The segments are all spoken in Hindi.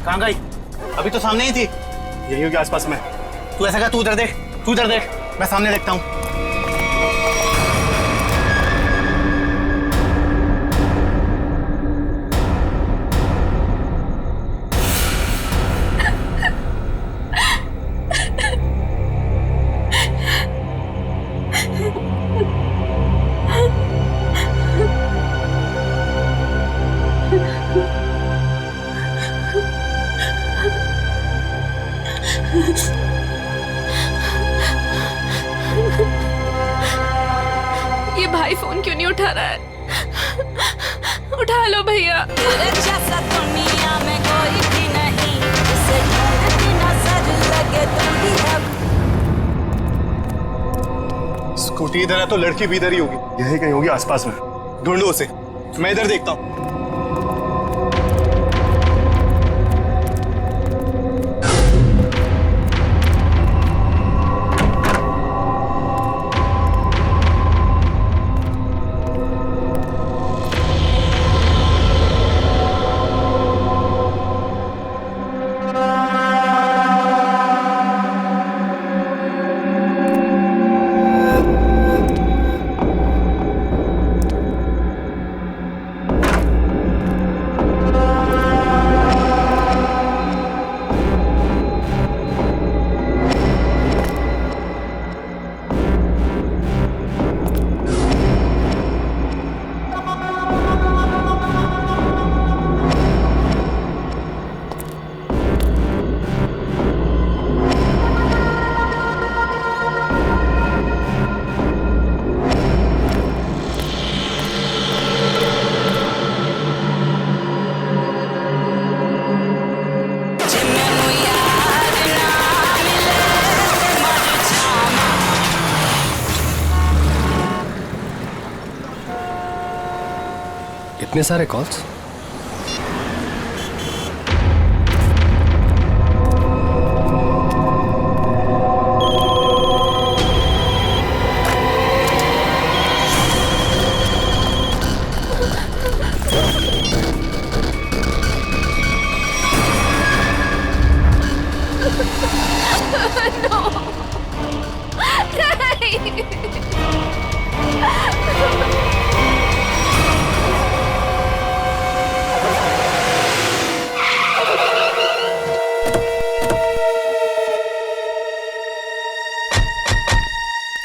कहाँ गई? अभी तो सामने ही थी। यही होगी आसपास में। तू ऐसा कर, तू इधर देख, तू इधर देख, मैं सामने देखता हूँ। ये भाई फोन क्यों नहीं उठा रहा है? उठा लो भैया। जैसा दुनिया में कोई भी नहीं, जिसे ढूंढती नजर लगे तुम ही अब। स्कूटी इधर है तो लड़की भी इधर ही होगी। यही कहीं होगी आसपास में। ढूंढो उसे, मैं इधर देखता हूँ। इतने सारे कॉल्स?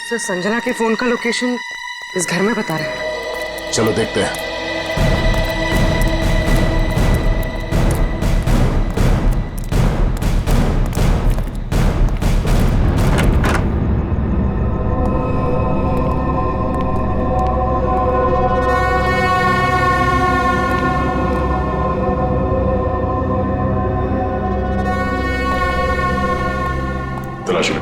सर, संजना के फोन का लोकेशन इस घर में बता रहे हैं। चलो देखते हैं। तलाश लो।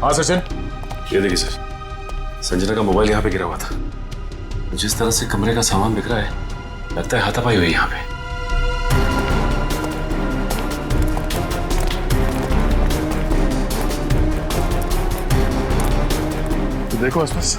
हाँ सचिन। ये देखिए सर, संजना का मोबाइल यहाँ पे गिरा हुआ था। जिस तरह से कमरे का सामान बिक रहा है, लगता है हाथापाई हुई यहाँ पे। तो देखो आसपास।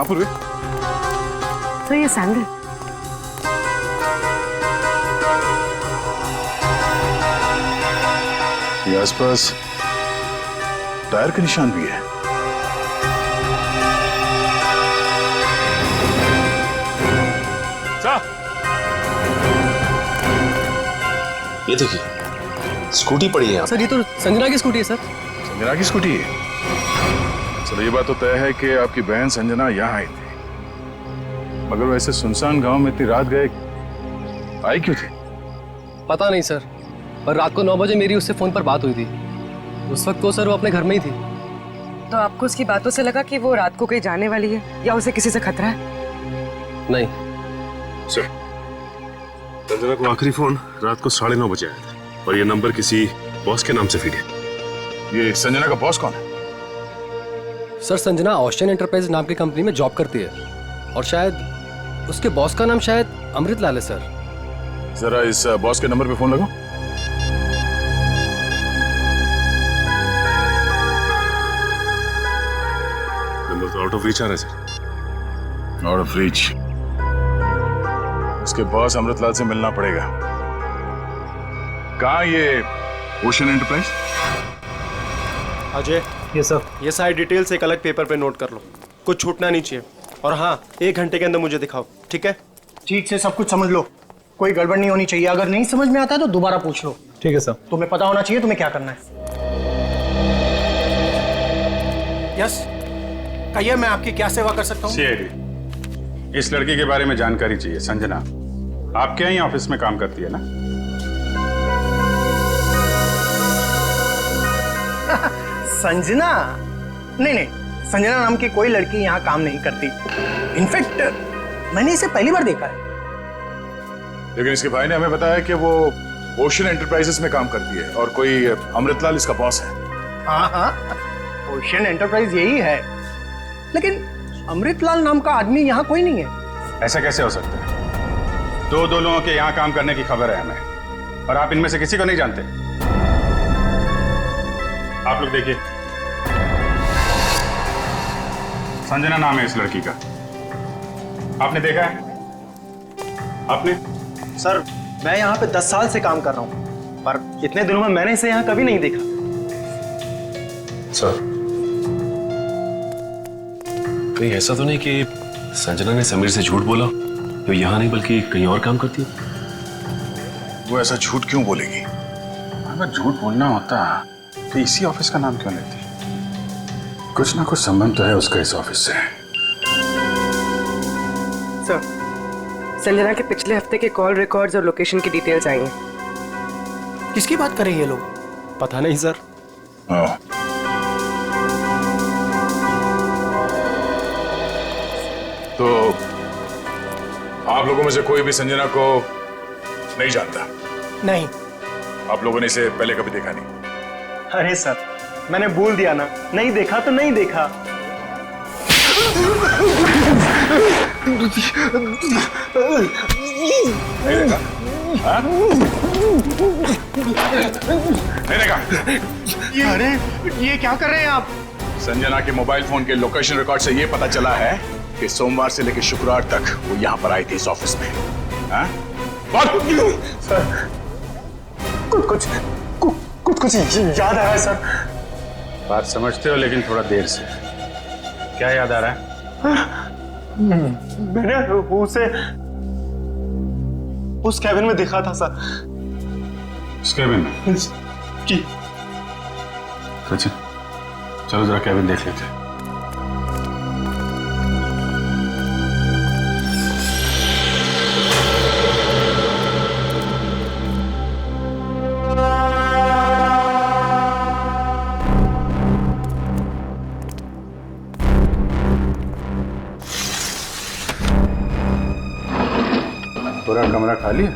पूर्वी, तो ये सैंडल ये आसपास टायर के निशान भी है। ये देखिए स्कूटी पड़ी है यहाँ। सर ये तो संजना की स्कूटी है सर। संजना की स्कूटी है? चलो ये बात तो तय है कि आपकी बहन संजना यहाँ आई थी, मगर वैसे सुनसान गांव में इतनी रात गए आई क्यों थी? पता नहीं सर, पर रात को 9 बजे मेरी उससे फोन पर बात हुई थी। उस वक्त तो सर वो अपने घर में ही थी। तो आपको उसकी बातों से लगा कि वो रात को कहीं जाने वाली है या उसे किसी से खतरा है? नहीं सर, संजना को आखिरी फोन रात को 9:30 बजे आया था और ये नंबर किसी बॉस के नाम से फीड है। ये संजना का बॉस कौन है? सर संजना ऑस्टिन एंटरप्राइज नाम की कंपनी में जॉब करती है और शायद उसके बॉस का नाम शायद अमृत लाल है सर। जरा इस बॉस के नंबर पे फोन लगाओ। नंबर तो आउट ऑफ रीच आ रहा है सर। Out of reach? इसके बॉस अमृतलाल से मिलना पड़ेगा। कहाँ ये ओशन एंटरप्राइज? अजय, ये सर, ये सारी डिटेल्स एक अलग पेपर पे नोट कर लो, कुछ छूटना नहीं चाहिए। और हाँ, 1 घंटे के अंदर मुझे दिखाओ, ठीक है? ठीक से सब कुछ समझ लो, कोई गड़बड़ नहीं होनी चाहिए। अगर नहीं समझ में आता है तो दोबारा पूछ लो। ठीक है सर। तुम्हें पता होना चाहिए तुम्हें क्या करना है। यस, कहिए मैं आपकी क्या सेवा कर सकता हूँ? सीआईडी, इस लड़की के बारे में जानकारी चाहिए। संजना आपके यहाँ ऑफिस में काम करती है ना? संजना? नहीं, संजना नाम की कोई लड़की यहाँ काम नहीं करती। इनफैक्ट मैंने इसे पहली बार देखा है। लेकिन इसके भाई ने हमें बताया कि वो ओशन एंटरप्राइजेस में काम करती है और कोई अमृतलाल इसका बॉस है। हाँ, ओशन एंटरप्राइज यही है, लेकिन अमृतलाल नाम का आदमी यहाँ कोई नहीं है। ऐसा कैसे हो सकता है? दो लोगों के यहाँ काम करने की खबर है हमें और आप इनमें से किसी को नहीं जानते। आप लोग देखिए, संजना नाम है इस लड़की का। आपने देखा है? आपने? सर, मैं यहाँ पे 10 साल से काम कर रहा हूँ, पर इतने दिनों में मैंने इसे यहाँ कभी नहीं देखा। सर, कहीं ऐसा तो नहीं कि संजना ने समीर से झूठ बोला, तो यहाँ नहीं बल्कि कहीं और काम करती है? वो ऐसा झूठ क्यों बोलेगी? अगर झूठ बोलना होता तो इसी ऑफिस का नाम क्यों लेती? कुछ ना कुछ संबंध तो है उसका इस ऑफिस से। सर, संजना के पिछले हफ्ते के कॉल रिकॉर्ड्स और लोकेशन की डिटेल्स आई हैं। किसकी बात कर रहे हैं ये लोग? पता नहीं सर। तो आप लोगों में से कोई भी संजना को नहीं जानता? नहीं। आप लोगों ने इसे पहले कभी देखा नहीं? अरे सर, मैंने बोल दिया ना, नहीं देखा तो नहीं देखा। नहीं देखा? हाँ? नहीं देखा? अरे ये क्या कर रहे हैं आप? संजना के मोबाइल फोन के लोकेशन रिकॉर्ड से यह पता चला है कि सोमवार से लेकर शुक्रवार तक वो यहाँ पर आई थी इस ऑफिस में। हाँ? कुछ याद आ रहा है सर। बात समझते हो लेकिन थोड़ा देर से। क्या याद आ रहा है? मैंने उसे उस कैबिन में देखा था सर। इस कैबिन में? जी। सचिन, चलो जरा कैबिन देख लेते हैं। पूरा कमरा खाली है?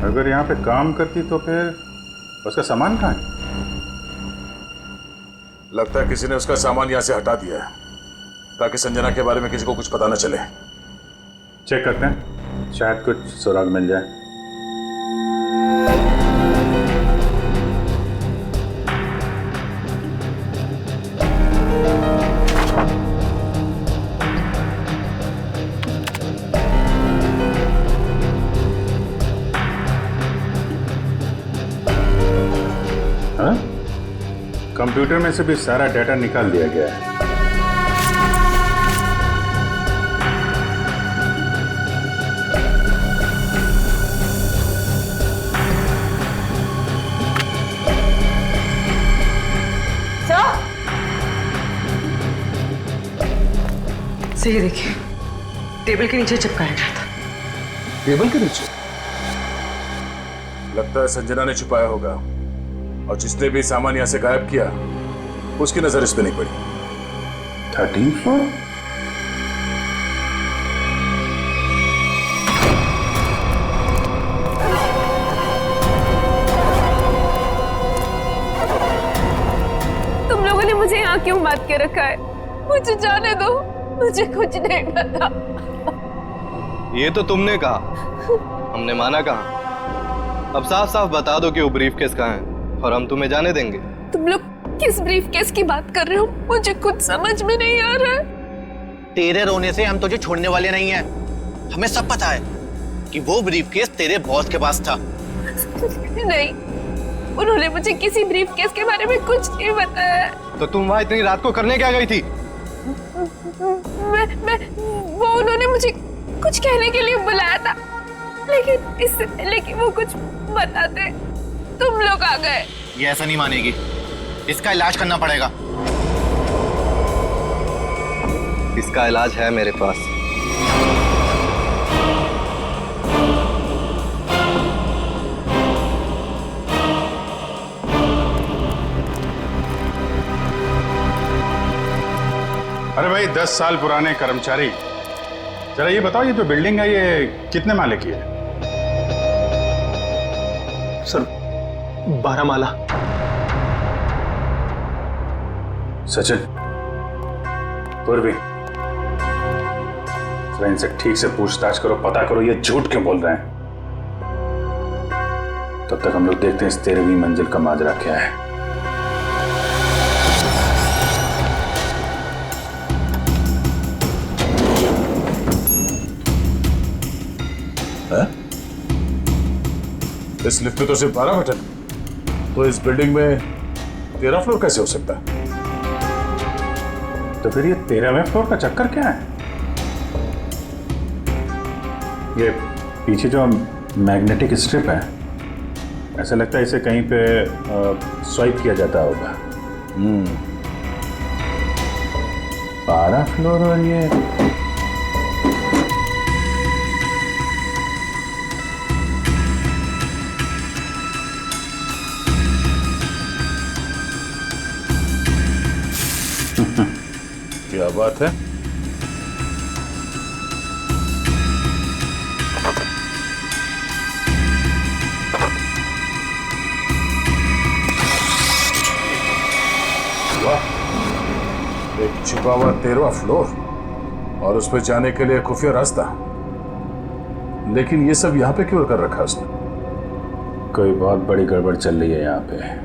अगर यहाँ पे काम करती तो फिर उसका सामान कहाँ है? लगता है किसी ने उसका सामान यहाँ से हटा दिया है ताकि संजना के बारे में किसी को कुछ पता न चले। चेक करते हैं, शायद कुछ सुराग मिल जाए। हाँ? कंप्यूटर में से भी सारा डाटा निकाल दिया गया है। सर ये देखिए, टेबल के नीचे चिपकाया गया था। टेबल के नीचे? लगता है संजना ने छुपाया होगा, और जिसने भी सामान यहां से गायब किया उसकी नजर इस पे नहीं पड़ी। 13th floor? तुम लोगों ने मुझे यहाँ क्यों बात के रखा है? मुझे जाने दो, मुझे कुछ नहीं पता। ये तो तुमने कहा, हमने माना कहा। अब साफ साफ बता दो कि वो ब्रीफ केस कहाँ है और हम तुम्हें जाने देंगे। तुम लोग किस ब्रीफ केस की बात कर रहे हो? मुझे कुछ समझ में नहीं आ रहा है। तेरे रोने से हम तुझे छोड़ने वाले नहीं हैं। हमें सब पता है कि वो ब्रीफ केस तेरे बॉस के पास था। नहीं, उन्होंने मुझे किसी ब्रीफ केस के बारे में कुछ नहीं बताया। तो तुम वहां इतनी रात को करने क्या गई थी? वो उन्होंने मुझे कुछ कहने के लिए बुलाया था, लेकिन इससे पहले कि वो कुछ बताते तुम लोग आ गए। ये ऐसा नहीं मानेगी, इसका इलाज करना पड़ेगा। इसका इलाज है मेरे पास। अरे भाई 10 साल पुराने कर्मचारी, जरा ये बताओ, ये जो बिल्डिंग है ये कितने माले की है? सर 12 माला। सचिन, पूर्वी, जरा इनसे ठीक से पूछताछ करो, पता करो ये झूठ क्यों बोल रहे हैं। तब तक हम लोग देखते हैं इस 13वीं मंजिल का माजरा क्या है। इस लिफ्ट में तो सिर्फ 12 बटन, तो इस बिल्डिंग में 13 फ्लोर कैसे हो सकता है? तो फिर ये 13वें फ्लोर का चक्कर क्या है? ये पीछे जो मैग्नेटिक स्ट्रिप है, ऐसा लगता है इसे कहीं पे स्वाइप किया जाता होगा। 12 फ्लोर और ये क्या बात है? वाह, एक छुपा हुआ 13वां फ्लोर और उस पर जाने के लिए खुफिया रास्ता। लेकिन ये सब यहाँ पे क्यों कर रखा उसने? कोई बहुत बड़ी गड़बड़ चल रही है यहाँ पे।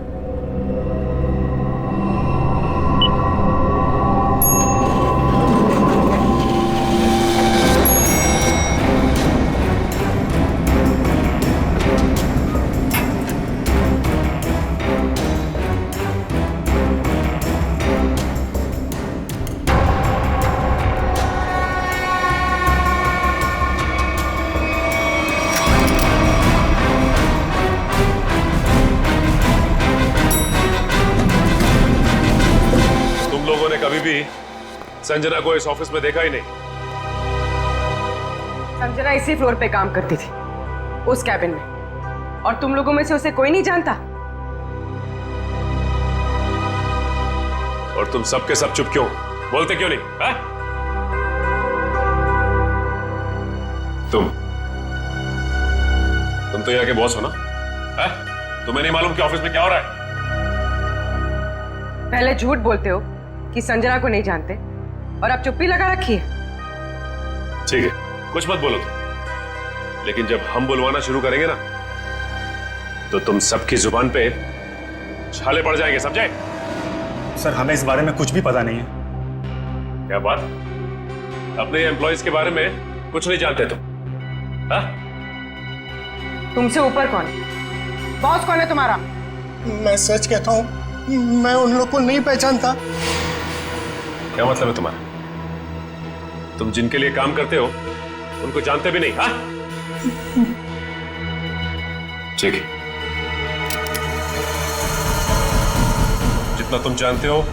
कभी भी संजना को इस ऑफिस में देखा ही नहीं। संजना इसी फ्लोर पे काम करती थी, उस कैबिन में, और तुम लोगों में से उसे कोई नहीं जानता। और तुम सब के सब चुप क्यों? बोलते क्यों नहीं? है? तुम तो यहाँ के बॉस हो ना? है? तुम्हें नहीं मालूम कि ऑफिस में क्या हो रहा है? पहले झूठ बोलते हो कि संजना को नहीं जानते, और अब चुप्पी लगा रखी है। ठीक है, कुछ मत बोलो तुम, लेकिन जब हम बुलवाना शुरू करेंगे ना, तो तुम सबकी जुबान पे छाले पड़ जाएंगे, समझे? सर हमें इस बारे में कुछ भी पता नहीं है। क्या बात? अपने एम्प्लॉइज के बारे में कुछ नहीं जानते तुम? हाँ? तुमसे ऊपर कौन है? बॉस कौन है तुम्हारा? मैं सच कहता हूँ, मैं उन लोग को नहीं पहचानता। क्या मतलब है तुम्हारा? तुम जिनके लिए काम करते हो उनको जानते भी नहीं? हाँ? ठीक है, जितना तुम जानते हो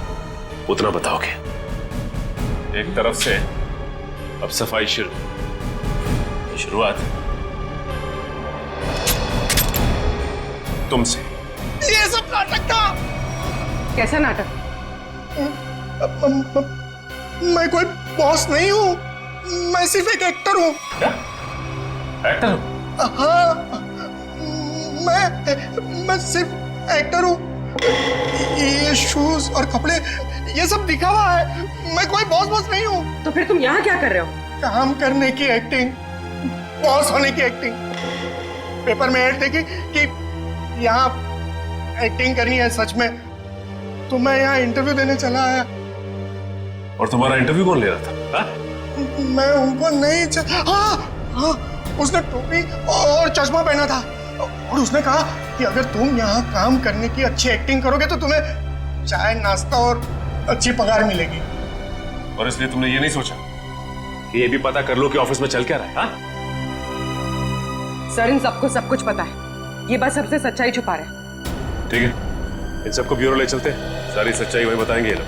उतना बताओगे। एक तरफ से अब सफाई शुरू। शुरुआत तुमसे। ये सब नाटक था। कैसा नाटक? मैं कोई बॉस नहीं हूँ, मैं सिर्फ एक एक्टर हूँ। क्या? एक्टर हो? हाँ, मैं सिर्फ एक्टर हूँ। ये शूज और कपड़े ये सब दिखा हुआ है, मैं कोई बॉस नहीं हूँ। तो फिर तुम यहाँ क्या कर रहे हो? काम करने की एक्टिंग, बॉस होने की एक्टिंग। पेपर में ऐड देखी कि यहाँ एक्टिंग करनी है सच में, तो मैं यहाँ इंटरव्यू देने चला आया। और तुम्हारा इंटरव्यू कौन ले रहा था? हा? मैं उनको नहीं हाँ, उसने टोपी और चश्मा पहना था और उसने कहा कि अगर तुम यहाँ काम करने की अच्छी एक्टिंग करोगे तो तुम्हें चाय नाश्ता और अच्छी पगार मिलेगी। और इसलिए तुमने ये नहीं सोचा कि ये भी पता कर लो कि ऑफिस में चल क्या रहा है? हा? सर इन सबको सब कुछ पता है, ये बात सबसे सच्चाई छुपा रहे हैं। ठीक है, इन सबको ब्यूरो ले चलते हैं, सारी सच्चाई वही बताएंगे ये लोग।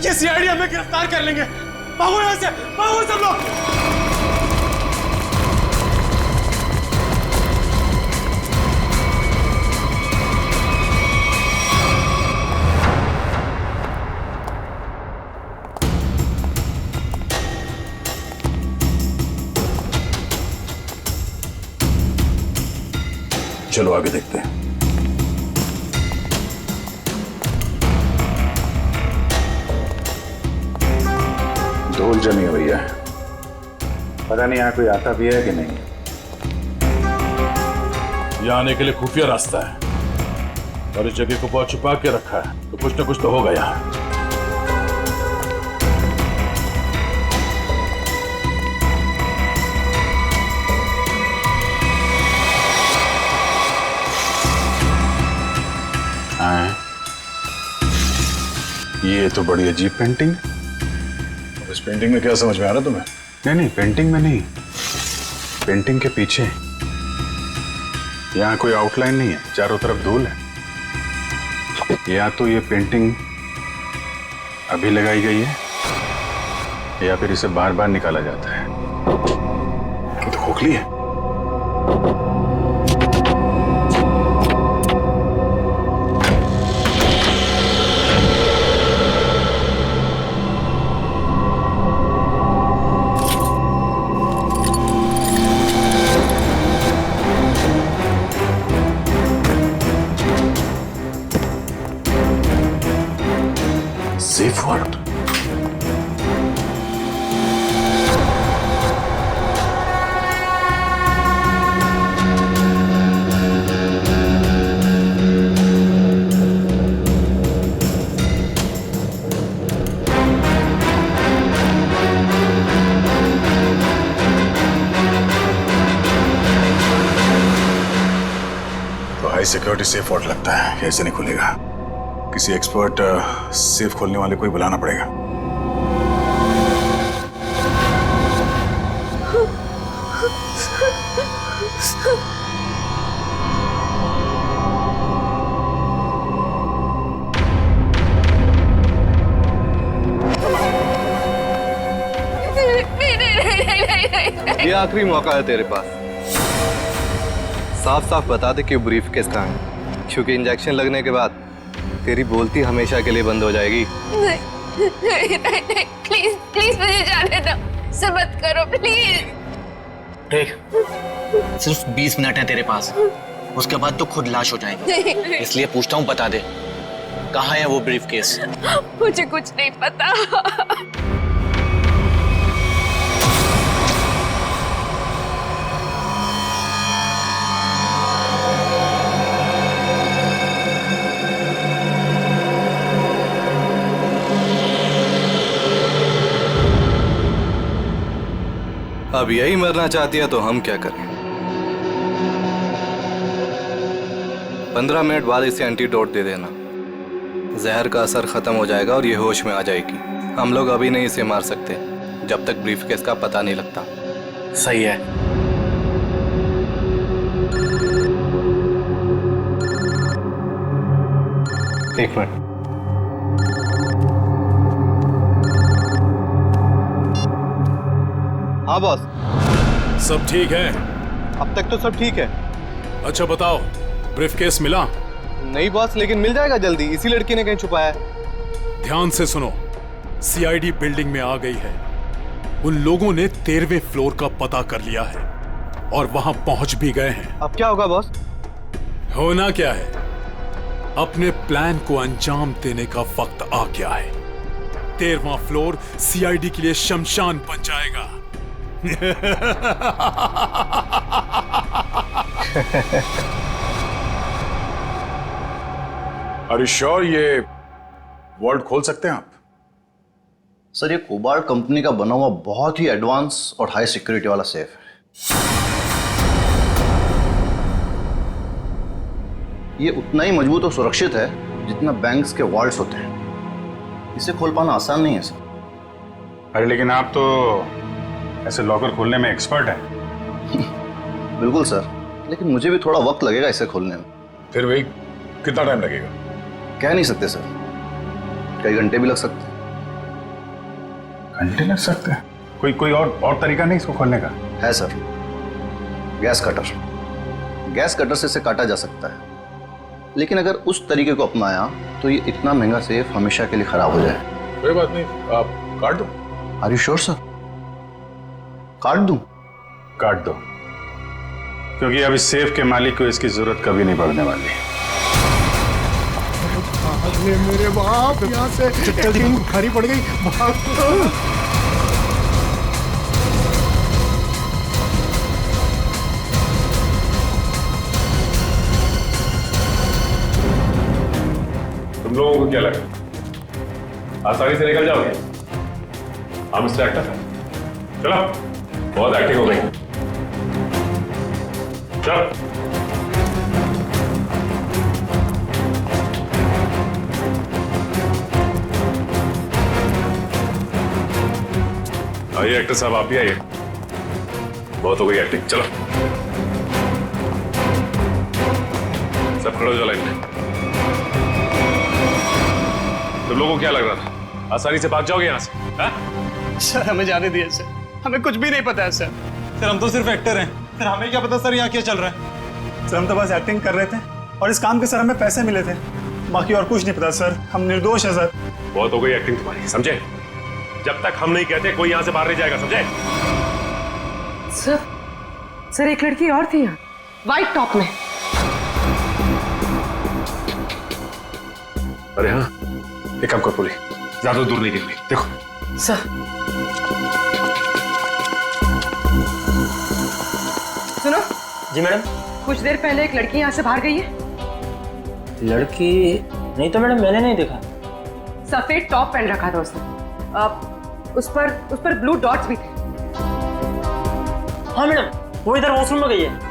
ये सीआईडी हमें गिरफ्तार कर लेंगे। भागो यहाँ से, भागो सब लोग। चलो आगे देखते हैं। धूल जमी हुई है, पता नहीं यहाँ कोई आता भी है कि नहीं। यहाँ आने के लिए खुफिया रास्ता है और इस जगह को बहुत छुपा के रखा है, तो कुछ ना कुछ तो होगा यहाँ। ये तो बड़ी अजीब पेंटिंग। अब इस पेंटिंग में क्या समझ में आ रहा तुम्हें? नहीं, पेंटिंग में नहीं, पेंटिंग के पीछे। यहाँ कोई आउटलाइन नहीं है, चारों तरफ धूल है। या तो ये पेंटिंग अभी लगाई गई है या फिर इसे बार बार निकाला जाता है। ये तो खोखली है। Safe word. तो हाई सिक्योरिटी सेफ वर्ड लगता है, कैसे नहीं खुलेगा? किसी एक्सपर्ट सेफ खोलने वाले को ही बुलाना पड़ेगा। ये आखिरी मौका है तेरे पास, साफ साफ बता दे कि ब्रीफकेस कहाँ है, क्योंकि इंजेक्शन लगने के बाद तेरी बोलती हमेशा के लिए बंद हो जाएगी। नहीं, प्लीज प्लीज मुझे जाने दो, ऐसा मत करो प्लीज। देख, सिर्फ 20 मिनट है तेरे पास, उसके बाद तो खुद लाश हो जाएगी। इसलिए पूछता हूँ, बता दे कहाँ है वो ब्रीफकेस? मुझे कुछ नहीं पता। अब यही मरना चाहती है तो हम क्या करें? 15 मिनट बाद इसे एंटीडोट दे देना, जहर का असर खत्म हो जाएगा और ये होश में आ जाएगी। हम लोग अभी नहीं इसे मार सकते जब तक ब्रीफकेस का पता नहीं लगता। सही है। एक मिनट। हाँ बॉस। सब ठीक है? अब तक तो सब ठीक है। अच्छा बताओ, ब्रीफकेस मिला? नहीं बॉस, लेकिन मिल जाएगा जल्दी, इसी लड़की ने कहीं छुपाया है। ध्यान से सुनो, सीआईडी बिल्डिंग में आ गई है। उन लोगों ने 13वें फ्लोर का पता कर लिया है और वहां पहुंच भी गए हैं। अब क्या होगा बॉस? होना क्या है, अपने प्लान को अंजाम देने का वक्त आ गया है। 13वां फ्लोर सीआईडी के लिए शमशान बन जाएगा। अरे श्योर ये वॉल्ट खोल सकते हैं आप? सर, ये कोबाल्ट कंपनी का बना हुआ बहुत ही एडवांस और हाई सिक्योरिटी वाला सेफ है। ये उतना ही मजबूत और सुरक्षित है जितना बैंक्स के वॉल्ट्स होते हैं। इसे खोल पाना आसान नहीं है सर। अरे लेकिन आप तो ऐसे लॉकर खोलने में एक्सपर्ट हैं। बिल्कुल सर, लेकिन मुझे भी थोड़ा वक्त लगेगा इसे खोलने में। फिर वही कितना टाइम लगेगा? कह नहीं सकते सर, कई घंटे भी लग सकते हैं। घंटे लग सकते हैं? कोई और तरीका नहीं इसको खोलने का? है sir, gas cutter. Gas cutter से इसे काटा जा सकता है, लेकिन अगर उस तरीके को अपनाया तो ये इतना महंगा सेफ हमेशा के लिए खराब हो जाए। कोई बात नहीं, आप काट दो। Are you sure sir? काट दूं? काट दो, क्योंकि अब इस सेफ के मालिक को इसकी जरूरत कभी नहीं पड़ने वाली। अरे मेरे बाप, यहाँ से एक्टिंग भारी पड़ गई। भाग तुम लोगों को क्या लगा आसानी से निकल जाओगे? हम मिस्टर एक्टर, चलो, बहुत एक्टिंग हो गई, चलो। आइए एक्टर साहब, आप भी आइए, बहुत हो गई एक्टिंग, चलो सब खड़े हो जाओ लाइन में। तुम लोगों को क्या लग रहा था आसानी से भाग जाओगे यहाँ से? हा? सर हमें जाने दिए सर, हमें कुछ भी नहीं पता है सर। सर हम तो सिर्फ एक्टर हैं, सर हमें क्या पता सर यहाँ क्या चल रहा है। सर हम तो बस एक्टिंग कर रहे थे और इस काम के सर हमें पैसे मिले थे, बाकी और कुछ नहीं पता सर, हम निर्दोष है सर। बहुत हो गई एक्टिंग तुम्हारी, समझे? जब तक हम नहीं कहते कोई यहाँ से बाहर नहीं जाएगा, समझे? सर एक लड़की और थी यहाँ, व्हाइट टॉप में। अरे हाँ, एक काम कर पूरी, ज्यादा दूर नहीं गिरनी, देखो। सर सुनो। जी मैडम। कुछ देर पहले एक लड़की यहाँ से बाहर गई है। लड़की? नहीं तो मैडम, मैंने नहीं देखा। सफेद टॉप पहन रखा था उसने, उस पर ब्लू डॉट्स भी थे। हाँ मैडम, वो इधर वॉशरूम में गई है।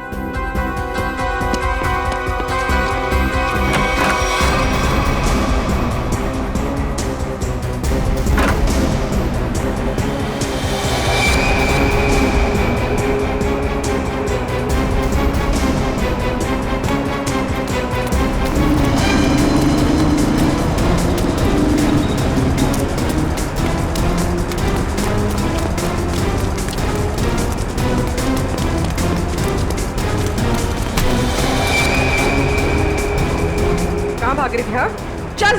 भाग रही थी? हाँ चल।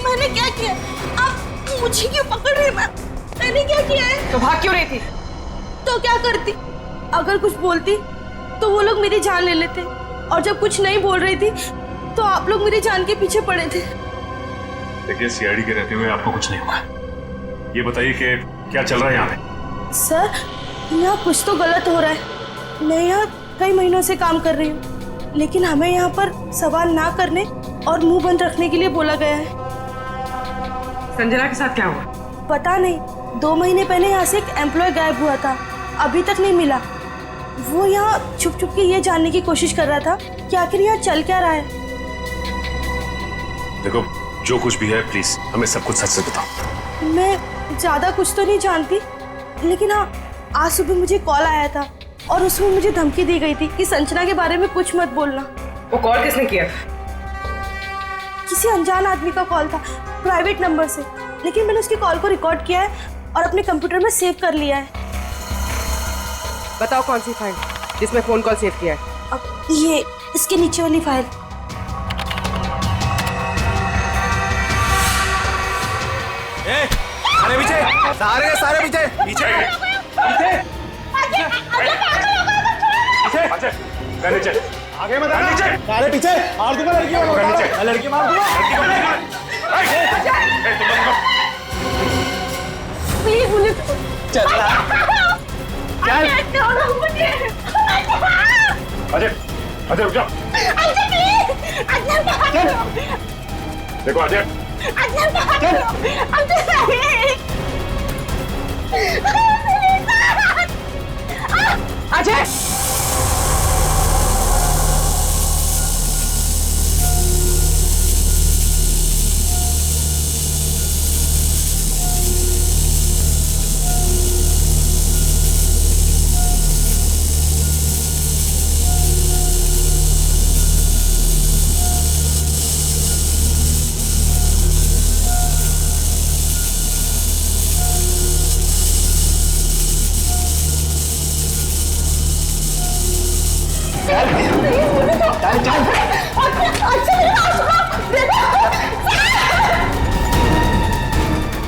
मैंने क्या किया? आप मुझे क्यों पकड़ रहे? मैंने क्या किया है? तो भाग क्यों रही थी? तो क्या करती? अगर कुछ बोलती तो वो लोग मेरी जान ले लेते, और जब कुछ नहीं बोल रही थी तो आप लोग मेरी जान के पीछे पड़े थे। देखिए, सीआईडी के रहते हुए आपको कुछ नहीं हुआ। ये बताइए कि क्या चल रहा है यहाँ पे? सर, यहाँ कुछ तो गलत हो रहा है। मैं यहाँ कई महीनों से काम कर रही हूँ, लेकिन हमें यहाँ पर सवाल ना करने और मुंह बंद रखने के लिए बोला गया है। संजना के साथ क्या हुआ? पता नहीं, 2 महीने पहले यहाँ से एक एम्प्लॉय गायब हुआ था, अभी तक नहीं मिला। वो यहाँ छुप छुप के ये जानने की कोशिश कर रहा था कि आखिर यहाँ चल क्या रहा है। देखो, जो कुछ भी है प्लीज हमें सब कुछ सच से बताओ। मैं ज्यादा कुछ तो नहीं जानती, लेकिन हाँ, आज सुबह मुझे कॉल आया था और उसमें मुझे धमकी दी गई थी कि संजना के बारे में कुछ मत बोलना। वो कॉल किसने किया? किसी अनजान आदमी का कॉल था, प्राइवेट नंबर से, लेकिन मैंने उसकी कॉल को रिकॉर्ड किया है और अपने कंप्यूटर में सेव कर लिया है। बताओ कौन सी फाइल जिसमें फोन कॉल सेव किया है? अब ये इसके नीचे वाली फाइल। अरे पीछे, सारे के सारे पीछे पीछे नीचे आगे मत आना, नीचे सारे पीछे मार दूंगा लड़की को, लड़की मार दूंगा। प्लीज मुझे चल अजय अजय रुक जाओ। देखो अजय अजय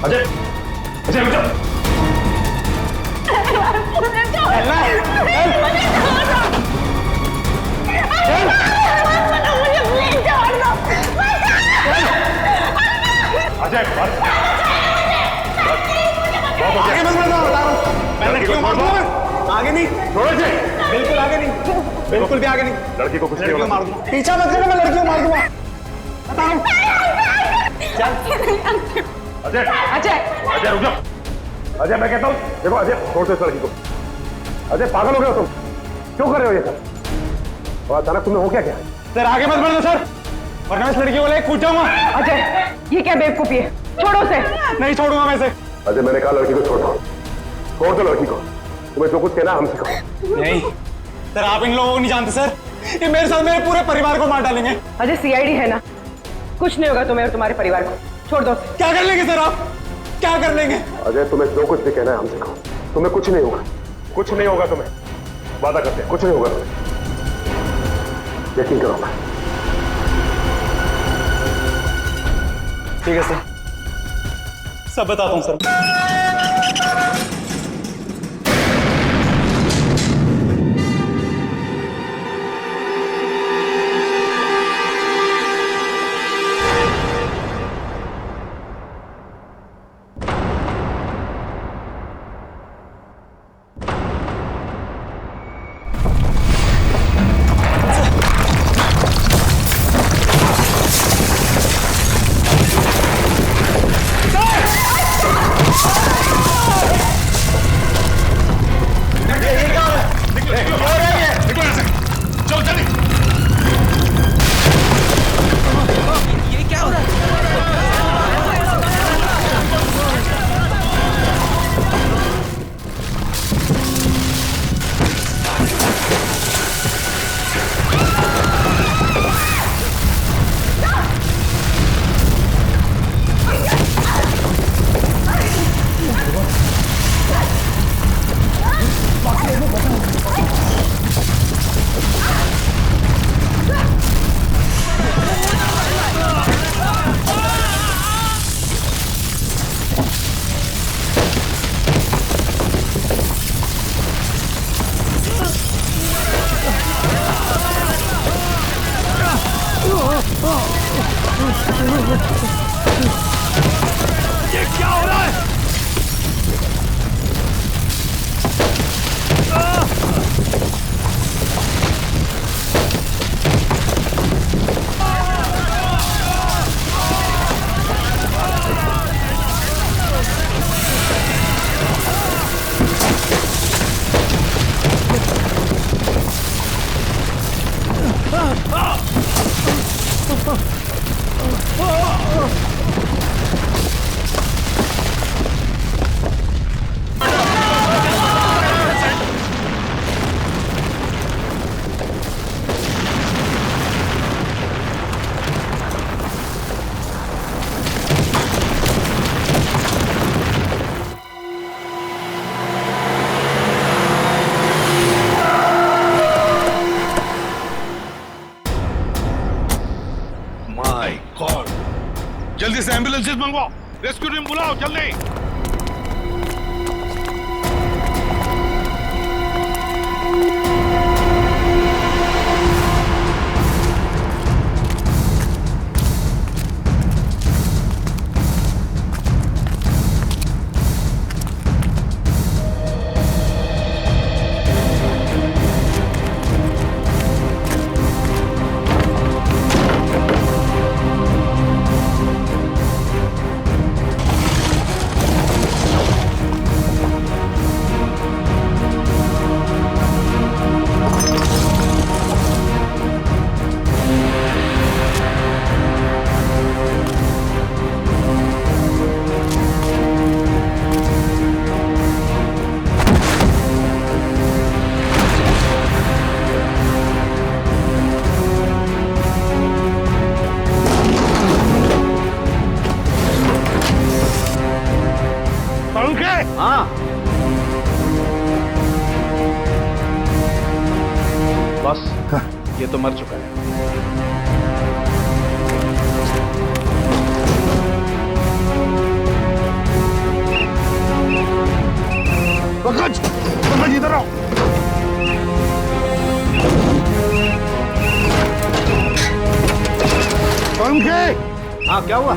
अजय अजय रुक जाओ। अजय आगे मत बढ़ो, बता रहा हूँ मैं लड़की को मार दूंगा। आगे नहीं, बिल्कुल आगे नहीं, बिल्कुल भी आगे नहीं। लड़की को कुछ नहीं होगा। मार दूंगा, पीछा मत करना, मैं लड़की को मार दूंगा। बता रहा हूँ। अजय अजय अजय रुक जाओ। अजय मैं कहता हूँ देखो अजय छोड़ दो इस लड़की को। अजय पागल हो गए हो तुम, क्यों कर रहे हो ये सब? और अचानक तुम्हें हो क्या क्या? सर आगे मत बढ़ो सर, वरना इस लड़की को लेकर कूद जाऊंगा। अजय ये क्या बेवकूफी है, छोड़ो उसे। नहीं छोड़ूंगा मैं इसे। अजय मैंने कहा लड़की को छोड़ दो, छोड़ दो लड़की को। तुम्हें जो कुछ कहना हम सिखाओ। नहीं सर, आप इन लोगों को नहीं जानते सर, ये मेरे साथ मेरे पूरे परिवार को मार डालेंगे। अजय सीआईडी है ना, कुछ नहीं होगा तुम्हें और तुम्हारे परिवार को, छोड़ दो। क्या कर लेंगे सर आप, क्या कर लेंगे? अजय तुम्हें जो कुछ भी कहना है हम सिखाओ, तुम्हें कुछ नहीं होगा, कुछ नहीं होगा तुम्हें, वादा करते हैं कुछ नहीं होगा तुम्हें, यकीन करो। मैं ठीक है सर, सब बताता हूँ सर। ये क्या हो रहा है? जल्दी से एम्बुलेंसेस मंगवाओ, रेस्क्यू टीम बुलाओ जल्दी। हाँ बस ये तो मर चुका है। पंकज, पंकज इधर आओ। पंकज, हाँ क्या हुआ?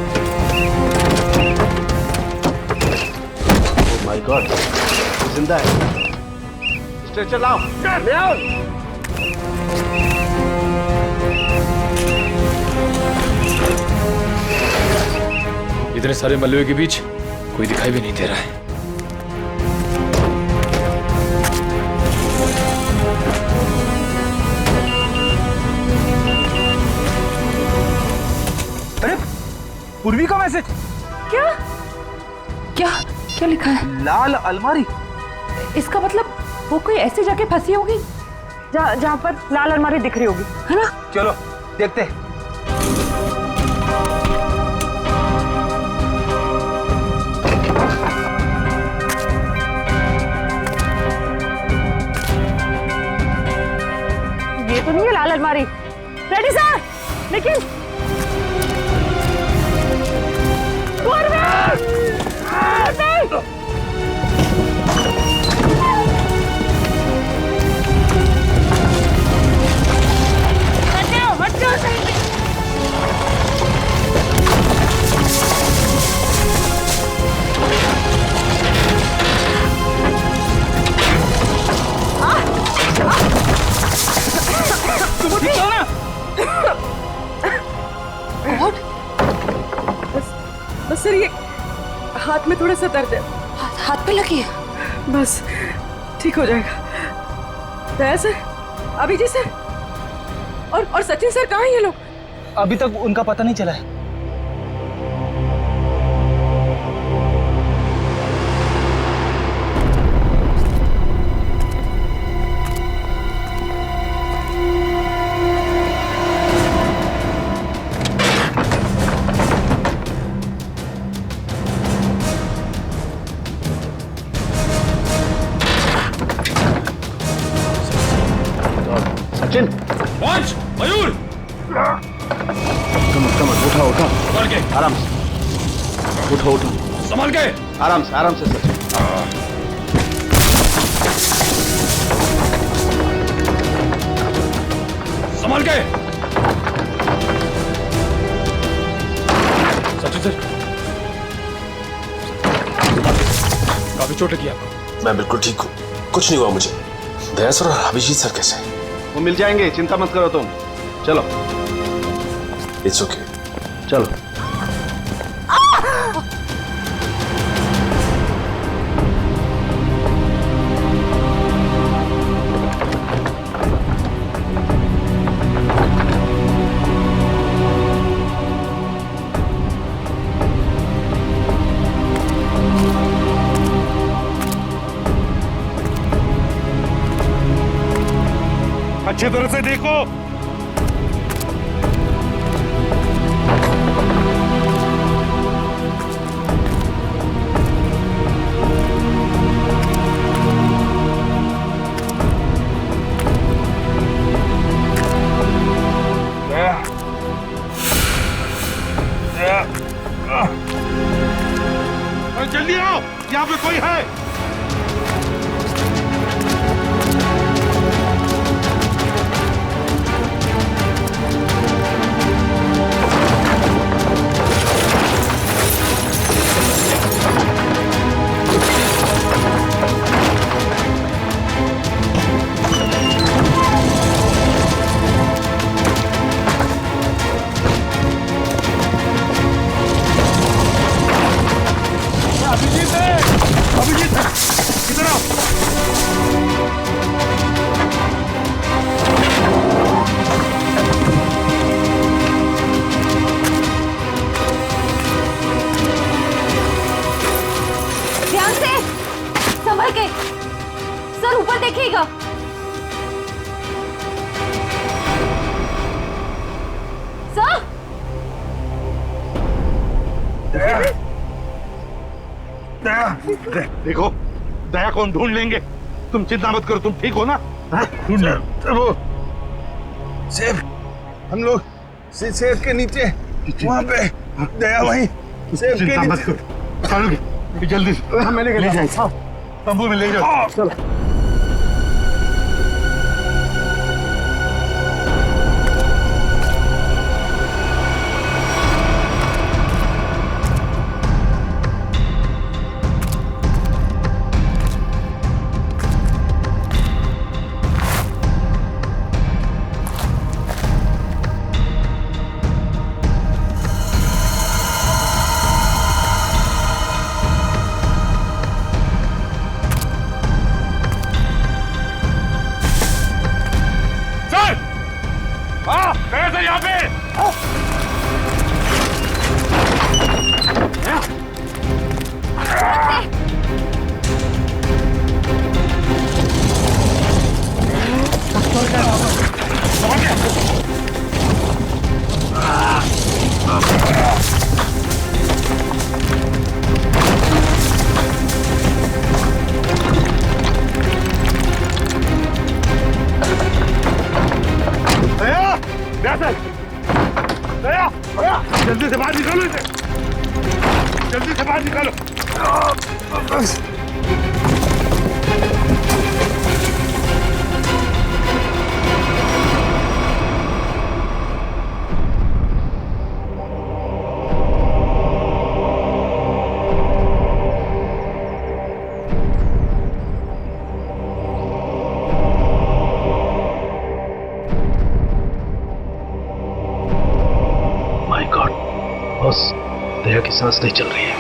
माय गॉड, जिंदा है। स्ट्रेचर लाओ, ले आओ। इतने सारे मलबे के बीच कोई दिखाई भी नहीं दे रहा है। अरे पूर्वी का मैसेज। क्या क्या क्या लिखा है? लाल अलमारी। इसका मतलब वो कोई ऐसी जगह फंसी होगी जहाँ पर लाल अलमारी दिख रही होगी, है ना? चलो देखते हैं। ये तो नहीं है लाल अलमारी। रेडी सर, लेकिन बस सर, ये हाथ में थोड़ा सा दर्द है। हाथ पे लगी है? बस ठीक हो जाएगा। दया सर, अभिजीत सर और सचिन सर कहाँ हैं ये लोग? अभी तक उनका पता नहीं चला है। सचिन, पहुंच, मयूर। कम उठा उठा, संभाल के, आराम से उठो उठो, संभाल के, आराम से सचिन। संभाल के। सचिन सर, काफी चोट लगी आपको। मैं बिल्कुल ठीक हूँ, कुछ नहीं हुआ मुझे। दया सर और अभिजीत सर कैसे हैं? वो मिल जाएंगे, चिंता मत करो तुम। चलो। It's okay. चलो। अच्छी तरह से देखो। जल्दी आओ, यहाँ पे कोई है। अभिजीत है, इधर आओ। ध्यान से, संभल के। सर ऊपर देखिएगा। सर देखो, दया को हम ढूंढ लेंगे, तुम चिंता मत करो। तुम ठीक हो ना? वो सेफ, हम लोग सेफ के नीचे वहाँ पे दया वहीं सेफ के चिंता मत नीचे। करो, चलो जल्दी से। मैंने ले जाओ, तंबू में ले जाओ। चलो। यहाँ पे जल्दी से बाहर निकालो इसे, जल्दी से बाहर निकालो। माय गॉड बॉस, दया की सांस नहीं चल रही है।